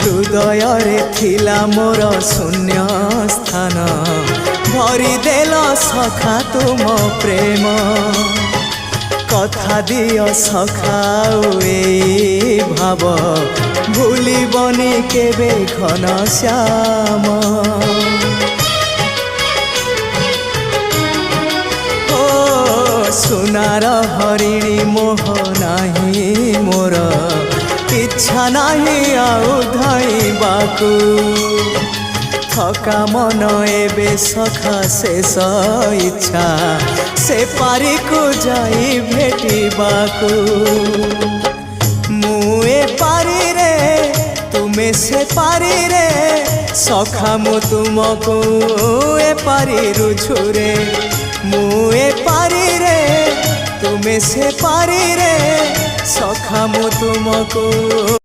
हृदय थिला मोर शून्य स्थान भरी देल सखा तुम प्रेम कथा दियो सखा ए भाव भूलिबनी केबे घन श्याम सुनार हरिणी मोह नाही मोर इच्छा नाही आउ धइबाकू थका मन एबे सखा शेष इच्छा से पारी को जाई भेटिबाकू मुए पारी रे तुमे से पारी रे सखा मु तुमको ए पारी रुझुरे मुए पारी रे तुमे से पारी रे सखा मु तुमको।